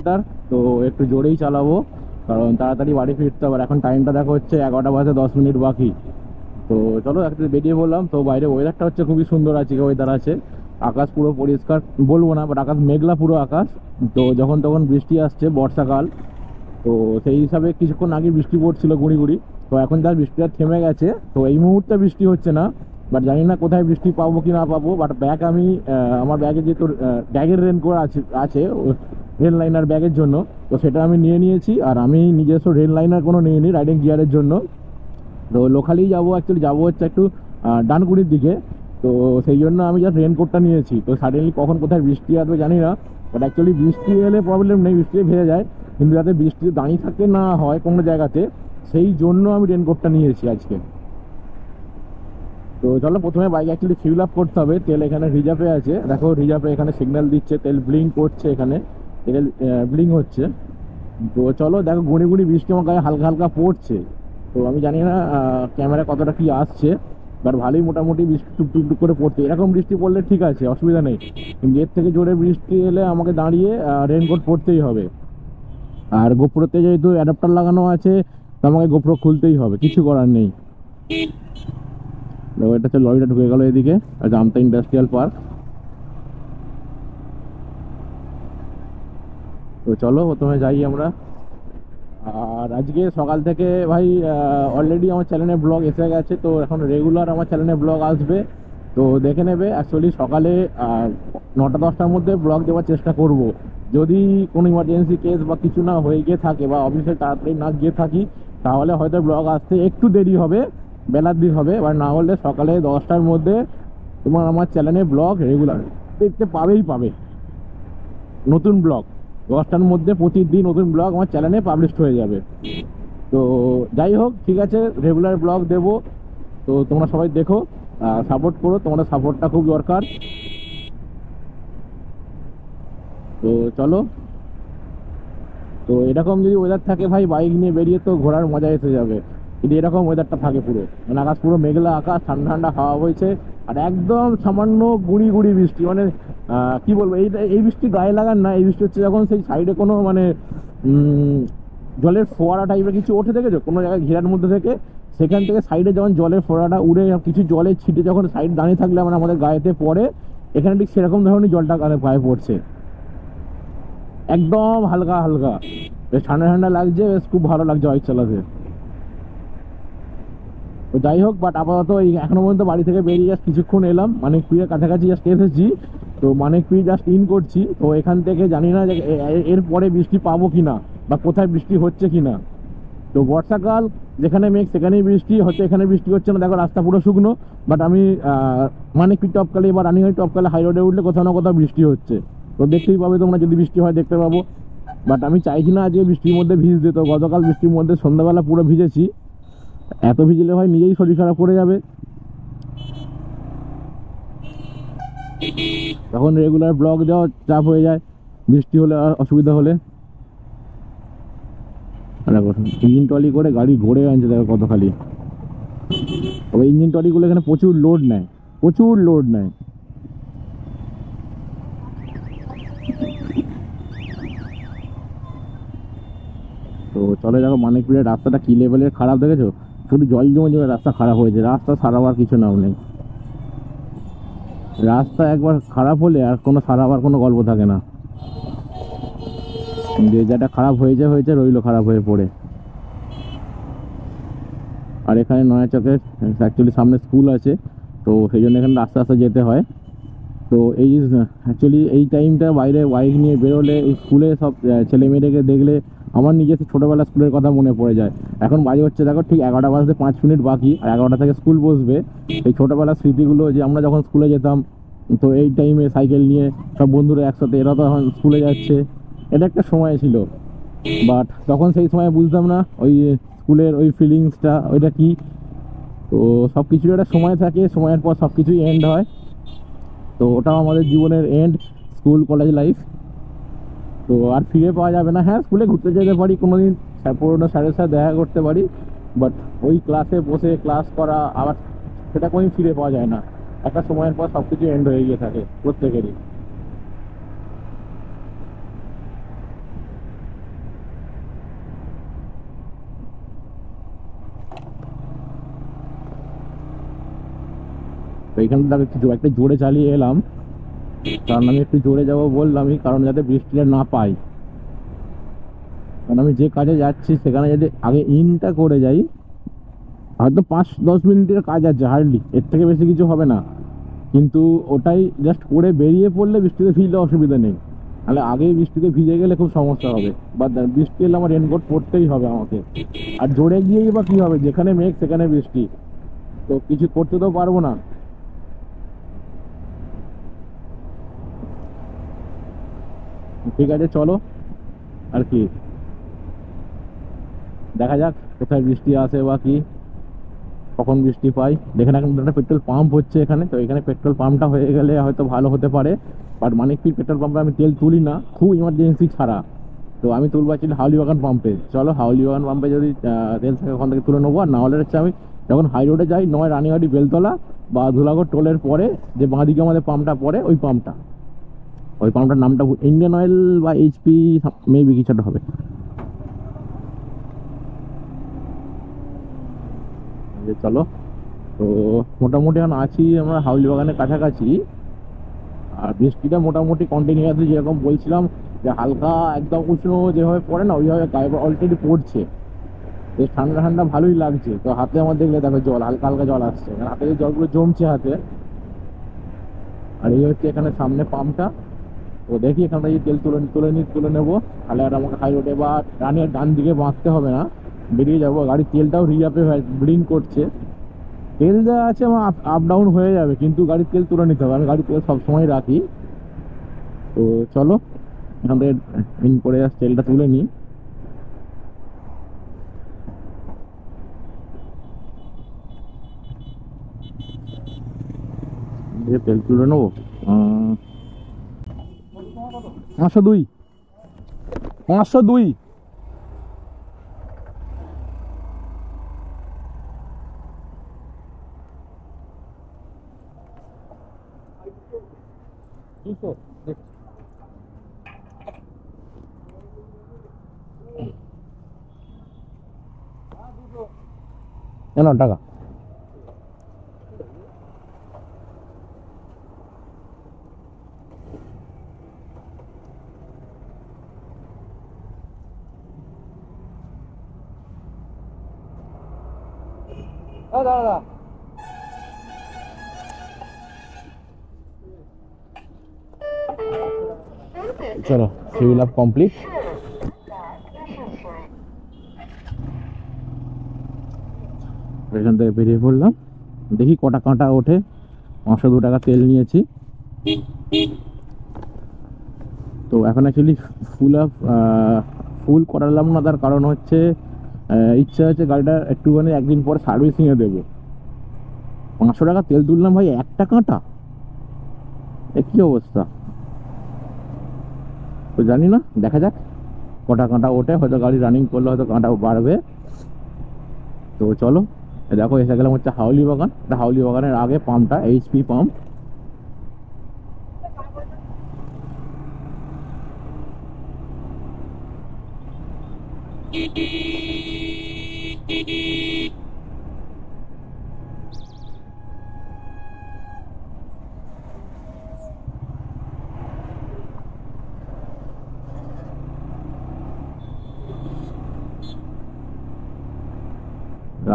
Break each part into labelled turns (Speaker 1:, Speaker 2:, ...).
Speaker 1: Kilometre, তো একটু জোরেই চালাবো কারণ তাড়াতাড়ি বাড়ি ফিরতে হবে। এখন টাইমটা দেখো হচ্ছে 11টা বাজে 10 মিনিট বাকি। তো চলো একটু বেরিয়ে বললাম। তো বাইরে ওয়েদারটা হচ্ছে খুবই সুন্দর আছে, ওয়েদার আছে, আকাশ পুরো পরিষ্কার বলবো না, বাট আকাশ মেঘলা পুরো আকাশ। তো যখন তখন বৃষ্টি আসছে, বর্ষাকাল, তো সেই হিসাবে কিছুক্ষণ আগে বৃষ্টি পড়ছিল গুঁড়ি গুঁড়ি। তো এখন তার বৃষ্টিটা থেমে গেছে, তো এই মুহূর্তে বৃষ্টি হচ্ছে না। বাট জানি না কোথায় বৃষ্টি পাবো কি না পাবো। বাট ব্যাগ আমি আমার ব্যাগে যেহেতু ব্যাগের রেনকোট আছে আছে রেল লাইনার ব্যাগের জন্য, তো সেটা আমি নিয়ে নিয়েছি। আর আমি নিজস্ব রেল লাইনার কোনো নিইনি রাইডিং গিয়ারের জন্য। তো লোকালেই যাবো, অ্যাকচুয়ালি যাবো হচ্ছে একটু ডানকুনির দিকে। তো সেই জন্য আমি জাস্ট রেনকোটটা নিয়েছি। তো সাডেনলি কখন কোথায় বৃষ্টি আসবে জানি না, বাট অ্যাকচুয়ালি বৃষ্টি এলে প্রবলেম নেই, বৃষ্টি ভেজে যায়, কিন্তু যাতে বৃষ্টি দাঁড়িয়ে থাকতে না হয় কোনো জায়গাতে, সেই জন্য আমি রেনকোটটা নিয়েছি আজকে। তো চলো প্রথমে বাইক অ্যাকচুয়ালি ফিল আপ করতে হবে। তেল এখানে রিজার্ভে আছে, দেখো রিজার্ভে এখানে সিগন্যাল দিচ্ছে, তেল ব্লিঙ্ক করছে, এখানে তেল ব্লিঙ্ক হচ্ছে। তো চলো দেখো গুঁড়ি গুঁড়ি বৃষ্টি আমার গায়ে হালকা হালকা পড়ছে। তো আমি জানি না ক্যামেরা কতটা কি আসছে, বাট ভালোই মোটামুটি বৃষ্টি টুক টুক করে পড়ছে। এরকম বৃষ্টি পড়লে ঠিক আছে, অসুবিধা নেই, কিন্তু এর থেকে জোরে বৃষ্টি এলে আমাকে দাঁড়িয়ে রেনকোট পরতেই হবে। আর গোপ্রোতে যেহেতু অ্যাডাপ্টার লাগানো আছে, তো আমাকে গোপ্রো খুলতেই হবে, কিছু করার নেই। দেখো এটা হচ্ছে লরিটা ঢুকে গেল এদিকে, জামতা ইন্ডাস্ট্রিয়াল পার্ক। তো চলো প্রথমে যাই আমরা। আর আজকে সকাল থেকে ভাই অলরেডি আমার চ্যানেলে ব্লগ এসে গেছে, তো এখন রেগুলার আমার চ্যানেলে ব্লগ আসবে, তো দেখে নেবে। অ্যাকচুয়ালি সকালে 9টা-10টার মধ্যে ব্লগ দেওয়ার চেষ্টা করব। যদি কোনো ইমার্জেন্সি কেস বা কিছু না হয়ে গিয়ে থাকে বা অফিসে তাড়াতাড়ি না গিয়ে থাকি, তাহলে হয়তো ব্লগ আসতে একটু দেরি হবে, বেলার দিক হবে। বা না হলে সকালে 10টার মধ্যে তোমার আমার চ্যানেলে ব্লগ রেগুলার দেখতে পাবেই পাবে। নতুন ব্লগ 10টার মধ্যে প্রতিদিন নতুন ব্লগ আমার চ্যানেলে পাবলিশ হয়ে যাবে। তো যাই হোক, ঠিক আছে, রেগুলার ব্লগ দেবো। তো তোমরা সবাই দেখো, সাপোর্ট করো, তোমাদের সাপোর্টটা খুব দরকার। তো চলো। তো এরকম যদি ওয়েদার থাকে ভাই, বাইক নিয়ে বেরিয়ে তো ঘোরার মজা এসে যাবে। যদি এরকম ওয়েদারটা থাকে পুরো, মানে আকাশ পুরো মেঘলা আকাশ, ঠান্ডা ঠান্ডা হাওয়া বইছে, আর একদম সামান্য গুঁড়ি গুঁড়ি বৃষ্টি, মানে কি বলবো, এই বৃষ্টি গায়ে লাগার না। এই বৃষ্টি হচ্ছে যখন সেই সাইডে কোনো মানে জলের ফোয়ারা টাইপের কিছু ওঠে, দেখেছো কোনো জায়গায় ঘেরার মধ্যে থেকে, সেখান থেকে সাইডে যখন জলের ফোয়ারাটা উড়ে কিছু জলের ছিটে যখন সাইড দাঁড়িয়ে থাকলে মানে আমাদের গায়েতে পড়ে, এখানে ঠিক সেরকম ধরনের জলটা গায়ে পড়ছে, একদম হালকা হালকা, বেশ ঠান্ডা ঠান্ডা লাগছে, বেশ খুব ভালো লাগছে বাইক চালাতে। তো যাই হোক, বাট আপাতত এই এখনো পর্যন্ত বাড়ি থেকে বেরিয়ে জাস্ট কিছুক্ষণ এলাম, মানিকপিড়ের কাছাকাছি জাস্ট এসেছি। তো মানিকপিড় জাস্ট ইন করছি। তো এখান থেকে জানি না যে এর পরে বৃষ্টি পাবো কিনা বা কোথায় বৃষ্টি হচ্ছে কিনা। তো বর্ষাকাল, যেখানে মেঘ সেখানেই বৃষ্টি হচ্ছে, এখানে বৃষ্টি হচ্ছে না। দেখো রাস্তা পুরো শুকনো, বাট আমি মানিকপিড় টপকালে বা রানিহাট টপকালে হাই রোডে উঠলে কোথাও না কোথাও বৃষ্টি হচ্ছে। তো দেখতেই পাবে তোমরা, যদি বৃষ্টি হয় দেখতে পাবো। বাট আমি চাইছি না আজকে বৃষ্টির মধ্যে ভিজতে। তো গতকাল বৃষ্টির মধ্যে সন্ধ্যাবেলা পুরো ভিজেছি, এত ভিজলে হয় নিজেই শরীর খারাপ করে যাবে। তখন রেগুলার ব্লগ দেওয়া চাপ হয়ে যায়, বৃষ্টি হলে আর অসুবিধা হলে। দেখো ইঞ্জিন ট্রলি করে গাড়ি ঘুরে আনছে, দেখো কত খালি। তবে ইঞ্জিন ট্রলিগুলো এখানে প্রচুর লোড নেয়, প্রচুর লোড নেয়। তো চলে, দেখো মানিকপুরের রাস্তাটা কি লেভেলের খারাপ দেখেছো, শুধু জল জমে জমে রাস্তা খারাপ হয়েছে। রাস্তা সারাবার কিছু নাম নেই, রাস্তা একবার খারাপ হলে আর কোনো সারাবার কোনো গল্প থাকে না। যে যেটা খারাপ হয়েছে হয়েছে, রইলো খারাপ হয়ে পড়ে। আর এখানে নয়া চকের অ্যাকচুয়ালি সামনে স্কুল আছে, তো সেই জন্য এখানে আস্তে আস্তে যেতে হয়। তো এই অ্যাকচুয়ালি এই টাইমটা বাইরে বাইক নিয়ে বেরোলে, এই স্কুলে সব ছেলে মেয়েদেরকে দেখলে আমার নিজের ছোটোবেলা স্কুলের কথা মনে পড়ে যায়। এখন বাজে হচ্ছে দেখো ঠিক 11টা বাজতে 5 মিনিট বাকি, আর 11টা থেকে স্কুল বসবে। এই ছোটোবেলার স্মৃতিগুলো, যে আমরা যখন স্কুলে যেতাম, তো এই টাইমে সাইকেল নিয়ে সব বন্ধুরা একসাথে, এরা তো এখন স্কুলে যাচ্ছে, এটা একটা সময় ছিল। বাট তখন সেই সময় বুঝতাম না ওই স্কুলের ওই ফিলিংসটা, ওইটা কি। তো সব কিছুর একটা সময় থাকে, সময়ের পর সব কিছুই এন্ড হয়। তো ওটাও আমাদের জীবনের এন্ড, স্কুল কলেজ লাইফ। তো আর ফিরে পাওয়া যাবে না। হ্যাঁ, স্কুলে ঘুরতে যেতে পারি কোনোদিন, পুরোনো স্যারের সাথে দেখা করতে পারি, বাট ওই ক্লাসে বসে ক্লাস করা আবার সেটা কোনোদিন ফিরে পাওয়া যায় না। একটা সময়ের পর সব কিছু এন্ড হয়ে গিয়ে থাকে প্রত্যেকেরই। তো এখানে একটু একটা জোরে চালিয়ে এলাম, কারণ আমি একটু জোরে যাবো বললামই, কারণ যাতে বৃষ্টিটা না পাই। কারণ আমি যে কাজে যাচ্ছি সেখানে যদি আগে ইনটা করে যাই, হয়তো 5-10 মিনিটের কাজ আছে হার্ডলি, এর থেকে বেশি কিছু হবে না। কিন্তু ওটাই জাস্ট করে বেরিয়ে পড়লে বৃষ্টিতে ভিজলে অসুবিধা নেই, তাহলে আগেই বৃষ্টিতে ভিজে গেলে খুব সমস্যা হবে। বা বৃষ্টি এলে আমার রেনকোট পরতেই হবে আমাকে। আর জোরে গিয়েই বা কি হবে, যেখানে মেঘ সেখানে বৃষ্টি, তো কিছু করতে তো পারবো না। ঠিক আছে চলো, আর কি দেখা যাক কোথায় বৃষ্টি আসে বা কি, কখন বৃষ্টি পাই। দেখেন এখন একটা পেট্রোল পাম্প হচ্ছে এখানে, তো এখানে পেট্রোল পাম্পটা হয়ে গেলে হয়তো ভালো হতে পারে। বাট মানিকপীর পেট্রোল পাম্পে আমি তেল তুলি না, খুব ইমার্জেন্সি ছাড়া। তো আমি তুলবো ছিল হাউলিবাগান পাম্পে। চলো হাউলিবাগান পাম্পে যদি তেল থাকে ওখান থেকে তুলে নেবো। আর না হলে হচ্ছে আমি যখন হাই রোডে যাই, নয় রানীহাটি বেলতলা বা ধুলাগড় টোলের পরে যে বাঁদিকে আমাদের পাম্পটা পড়ে, ওই পাম্পটার নামটা ইন্ডিয়ান অয়েল বা এইচপি মেবি কিছু একটা হবে। চলো, তো মোটামুটি এখন আছি আমরা হাউলি বাগানের কাছাকাছি। আর বৃষ্টিটা মোটামুটি কন্টিনিউয়াসলি যেরকম বলছিলাম, যে হালকা একদম উষ্ণ যেভাবে পড়ে না, ওইভাবে গায়ে অলরেডি পড়ছে। বেশ ঠান্ডা ঠান্ডা ভালোই লাগছে। তো হাতে আমার দেখলে দেখো জল, হালকা হালকা জল আসছে, কারণ হাতে জলগুলো জমছে হাতে। আর এই হচ্ছে এখানে সামনে পাম্পটা। তো দেখি এখান থেকে তেল তুলে নেবো। তাহলে আর আমাকে হাই রোডে বা রানিয়ার ডান দিকে বাঁকতে হবে না, বেরিয়ে যাবো। গাড়ির তেলটাও রিজার্ভে ব্লিং করছে। তেল যা আছে আমার আপ ডাউন হয়ে যাবে, কিন্তু গাড়ির তেল তুলে নিতে হবে। আমি গাড়ির তেল সবসময় রাখি। তো চলো এখান থেকে ইন করে তেলটা তুলে নিই। দিয়ে তেল তুলে নেবো। 502, 502। কেন টাকা? দাদা চলো, ফিল আপ কমপ্লিট। এখান থেকে বেরিয়ে পড়লাম, দেখি কটা কাঁটা ওঠে। 502 টাকা তেল নিয়েছি। তো এখন অ্যাকচুয়ালি ফুল করালাম না, তার কারণ হচ্ছে ইচ্ছা হচ্ছে গাড়িটা একটুখানি একদিন পরে সার্ভিসিংয়ে দেবো। 500 টাকা তেল তুললাম ভাই, একটা কাঁটা, এ কি অবস্থা। তো জানি না, দেখা যাক কটা কাঁটা ওঠে। হয়তো গাড়ি রানিং করলে হয়তো কাঁটা বাড়বে। তো চলো, দেখো এসে গেলাম হচ্ছে হাউলি বাগান। হাউলি বাগানের আগে পাম্পটা এইচপি পাম্প।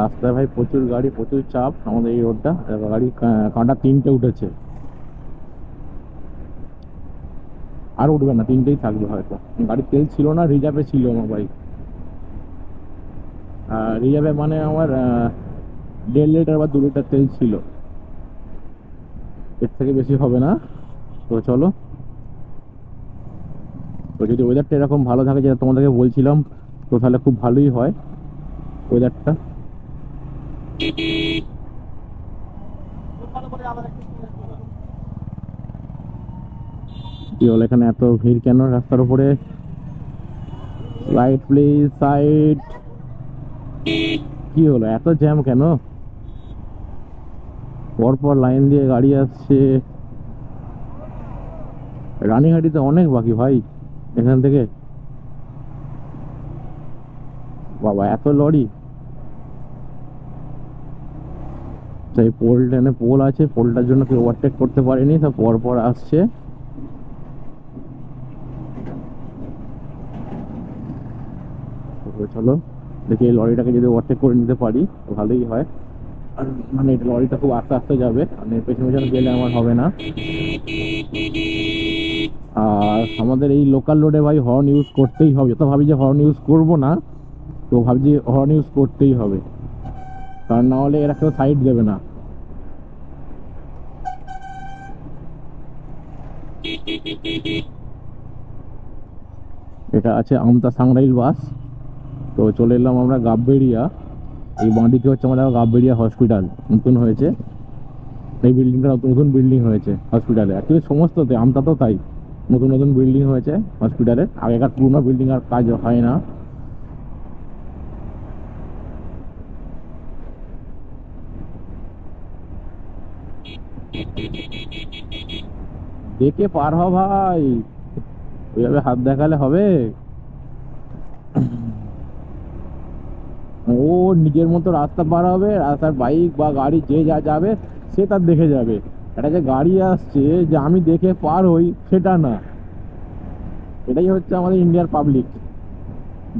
Speaker 1: রাস্তায় ভাই প্রচুর গাড়ি, প্রচুর চাপ আমাদের এই রোডটা। গাড়ি কাঁটা 3টে উঠেছে, আর উঠবে না, 3টেই থাকবে হয়তো। গাড়ির তেল ছিল না, রিজার্ভে ছিল আমার বাইক। রিজার্ভে মানে আমার 1.5 লিটার বা 2 লিটার তেল ছিল, এর থেকে বেশি হবে না। তো চলো, তো যদি ওয়েদারটা এরকম ভালো থাকে যেটা তোমাদেরকে বলছিলাম, তো তাহলে খুব ভালোই হয় ওয়েদারটা। কি হলো এখানে এত ভিড় কেন রাস্তার উপরে? Light please, side. কি হলো এত জ্যাম কেন? পরপর লাইন দিয়ে গাড়ি আসছে। রানীহাটিতে অনেক বাকি ভাই এখান থেকে। বাবা এত লরি! সেই পোল আছে, পোলটার জন্য কেউ ওভারটেক করতে পারেনি, সব পর পর আসছে। তো চলো দেখি এই লরিটাকে যদি ওভারটেক করে নিতে পারি ভালোই হয়। আর মানে লরিটা খুব আস্তে আস্তে যাবে, মানে পেছনে পেছনে গেলে আমার হবে না। আর আমাদের এই লোকাল রোডে ভাই হর্ন ইউজ করতেই হবে। তো ভাবি যে হর্ন ইউজ করবো না, তো ভাবছি হর্ন ইউজ করতেই হবে, কারণ না হলে এরা কেউ সাইড দেবে না। এটা আছে আমতা সাংরাইল বাস। তো চলে এলাম আমরা গাববেড়িয়া। এই বাঁদিকে হচ্ছে আমাদের গাববেড়িয়া হসপিটাল, নতুন হয়েছে এই বিল্ডিংটা, নতুন নতুন বিল্ডিং হয়েছে হসপিটালে। অ্যাকচুয়ালি সমস্ততে, আমতা তো তাই, নতুন নতুন বিল্ডিং হয়েছে হসপিটালে, আগেকার পুরোনো বিল্ডিং আর কাজ হয় না। দেখে পার হ ভাই, ওইভাবে হাত দেখালে হবে? ও নিজের মতো রাস্তা পার হবে, রাস্তার বাইক বা গাড়ি যে যা যাবে সে তার দেখে যাবে। এটা যে গাড়ি আসছে যে আমি দেখে পার হই সেটা না। এটাই হচ্ছে আমাদের ইন্ডিয়ার পাবলিক,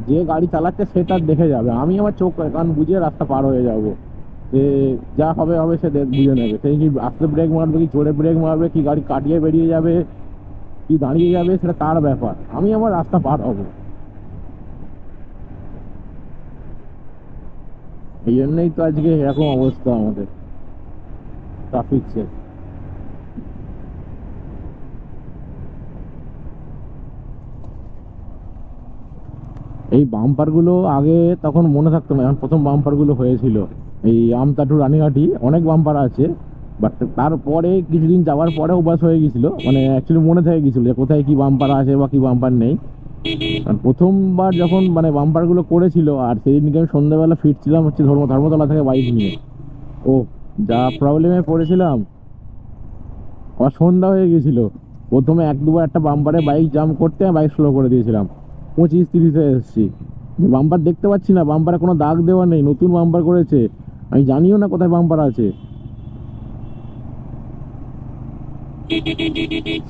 Speaker 1: যে গাড়ি চালাচ্ছে সে তার দেখে যাবে, আমি আমার চোখ কান বুঝে রাস্তা পার হয়ে যাব। যে যা হবে হবে সে বুঝে নেবে, সেই কি আস্তে ব্রেক মারবে কি জোরে ব্রেক মারবে কি গাড়ি কাটিয়ে বেরিয়ে যাবে কি দাঁড়িয়ে যাবে সেটা তার ব্যাপার, আমি আমার রাস্তা পার হবো। এই জন্যই তো আজকে এরকম অবস্থা আমাদের ট্রাফিক। এই বাম্পার গুলো আগে তখন মনে থাকতো না, এখন প্রথম বাম্পার গুলো হয়েছিল এই আমতা টু রানীঘাটি, অনেক বাম্পার আছে। বাট তারপরে কিছুদিন যাওয়ার পরে অভ্যাস হয়ে গেছিল, মানে অ্যাকচুয়ালি মনে থেকে গেছিল যে কোথায় কি বাম্পার আছে বা কি বাম্পার নেই। আর প্রথমবার যখন মানে বাম্পার গুলো করেছিল, আর সেদিনকে আমি সন্ধ্যাবেলা ফিরছিলাম হচ্ছে ধর্মতলা থেকে বাইক নিয়ে, ও যা প্রবলেমে পড়েছিলাম। আমার সন্ধ্যা হয়ে গেছিল, প্রথমে এক দুবার একটা বাম্পারে বাইক জাম করতে বাইক স্লো করে দিয়েছিলাম, 25-30-এ এসেছি। বাম্পার দেখতে পাচ্ছি না, বাম্পারে কোনো দাগ দেওয়া নেই, নতুন বাম্পার করেছে, আমি জানিও না কোথায় বাম্পার আছে।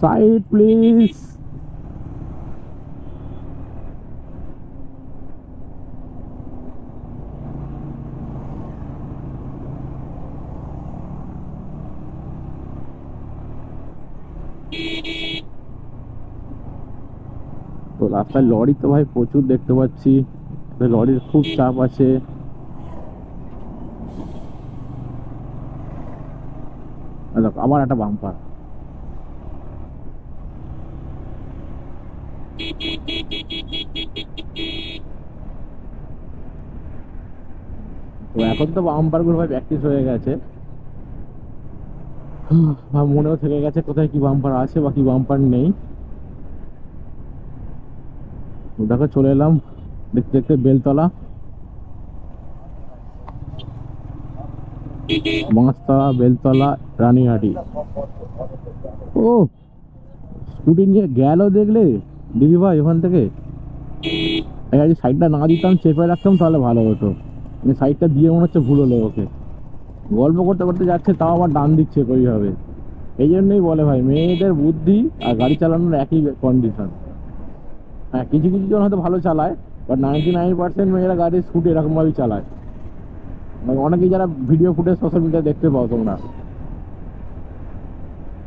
Speaker 1: Side please. তো রাস্তায় লরি তো ভাই প্রচুর দেখতে পাচ্ছি, লরির খুব চাপ আছে। আবার একটা বাম্পার। তো এখন তো বাম্পার গুলো ভাই প্র্যাকটিস হয়ে গেছে, মনেও থেকে গেছে কোথায় কি বাম্পার আছে বা কি বাম্পার নেই। দেখো চলে এলাম দেখতে দেখতে বেলতলা, বাঁশতলা, বেলতলা, রানীহাটি। ও স্কুটি নিয়ে গেল দেখলে দিদি ভাই ওখান থেকে। যদি সাইডটা না দিতাম, চেপে রাখতাম তাহলে ভালো হতো, মানে সাইডটা দিয়ে মনে হচ্ছে ভুল হলো ওকে। গল্প করতে করতে যাচ্ছে, তাও আবার ডান দিচ্ছে কইভাবে। এই জন্যই বলে ভাই মেয়েদের বুদ্ধি আর গাড়ি চালানোর একই কন্ডিশন। হ্যাঁ কিছু কিছু জন হয়তো ভালো চালায়, বাট 99% মেয়েরা গাড়ি স্কুটি এরকমভাবেই চালায়। মানে অনেকেই যারা ভিডিও ফুটেজ সোশ্যাল মিডিয়া দেখতে পাও তোমরা,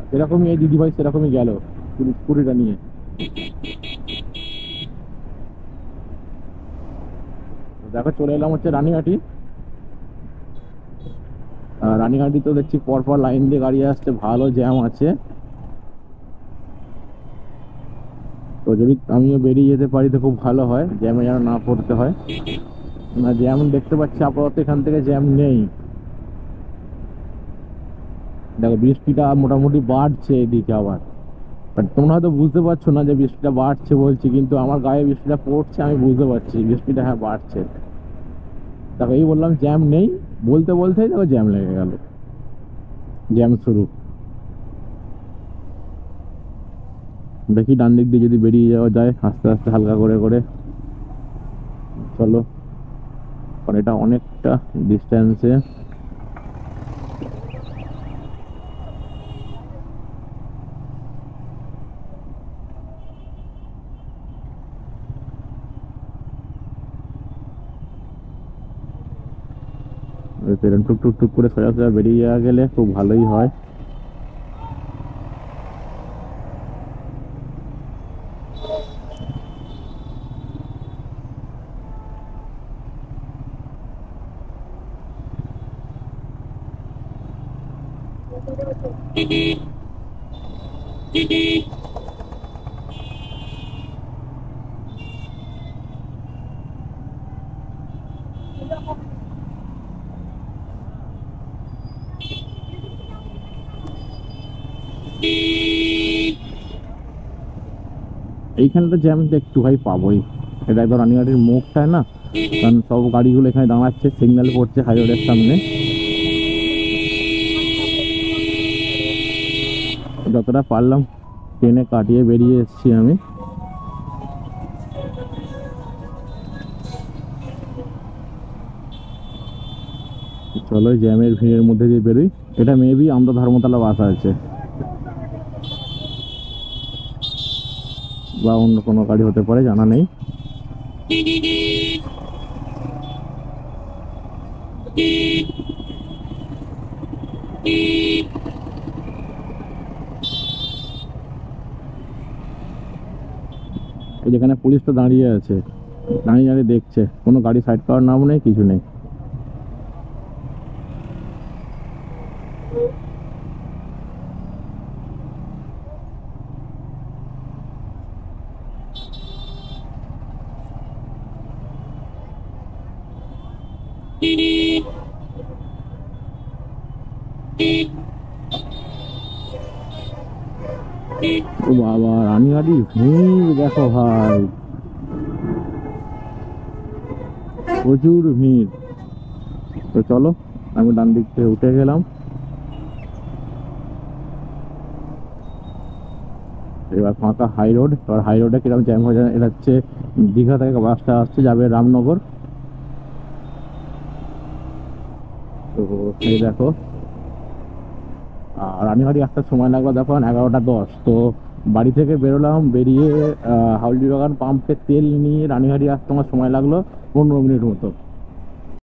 Speaker 1: সেরকমই এই দিদিভাই সেরকমই গেল স্কুটিটা নিয়ে। দেখো চলে এলাম হচ্ছে রানীহাটি। রানীহাটি তো দেখছি পরপর লাইন দিয়ে গাড়ি আসছে, ভালো জ্যাম আছে। তো যদি আমিও বেরিয়ে যেতে পারি তো খুব ভালো হয়, জ্যামে যেন না পড়তে হয়। না জ্যাম দেখতে পাচ্ছি আপাতত এখান থেকে জ্যাম নেই। দেখো বৃষ্টিটা মোটামুটি বাড়ছে এদিকে আবার, বাট তোমরা হয়তো বুঝতে পারছো না যে বৃষ্টিটা বাড়ছে বলছি, কিন্তু আমার গায়ে বৃষ্টিটা পড়ছে, আমি বুঝতে পারছি বৃষ্টিটা হ্যাঁ বাড়ছে। দেখো এই বললাম জ্যাম নেই, বলতে বলতেই দেখো জ্যাম লেগে গেল, জ্যাম শুরু। দেখি ডান দিক দিয়ে যদি বেরিয়ে যাওয়া যায় আস্তে আস্তে হালকা করে করে। চলো, কারণ এটা অনেকটা ডিস্টেন্সে। ট্রেন টুক টুক টুক করে সোজা সোজা বেরিয়ে যাওয়া গেলে খুব ভালোই হয়। এইখানটা জ্যাম তো একটু ভাই পাবোই, এটা একদম রানীঘাটের মুখটায় না, কারণ সব গাড়িগুলো এখানে দাঁড়াচ্ছে, সিগন্যাল পড়ছে হাইরোডের সামনে। যতটা পারলাম ট্রেনে কাটিয়ে বেরিয়ে এসেছি আমি। চলো জ্যামের ভিড়ের মধ্যে দিয়ে বেরোই। এটা মেবি আমরা ধর্মতলা বাস আছে বা অন্য কোনো গাড়ি হতে পারে, জানা নেই। এই যেখানে পুলিশটা দাঁড়িয়ে আছে, দাঁড়িয়ে দাঁড়িয়ে দেখছে, কোনো গাড়ি সাইড করার নাম নেই, কিছু নেই। ও বাবা, রানীঘাটি ভিড় দেখো ভাই, প্রচুর ভিড়। তো চলো আমি ডান দিক থেকে উঠে গেলাম। এবার ফাঁকা হাই রোড। এবার হাই রোডে কিরকম জ্যাম হয়ে যায়, এটা হচ্ছে দীঘা থেকে বাসটা আসছে, যাবে রামনগর। তো এই দেখো, আর রানীবাড়ি আসার সময় লাগবে দেখো 11টা 10। তো বাড়ি থেকে বেরোলাম, বেরিয়ে হাউলি বাগান পাম্পে তেল নিয়ে রানীবাড়ি আসতে আমার সময় লাগলো 15 মিনিট মতো।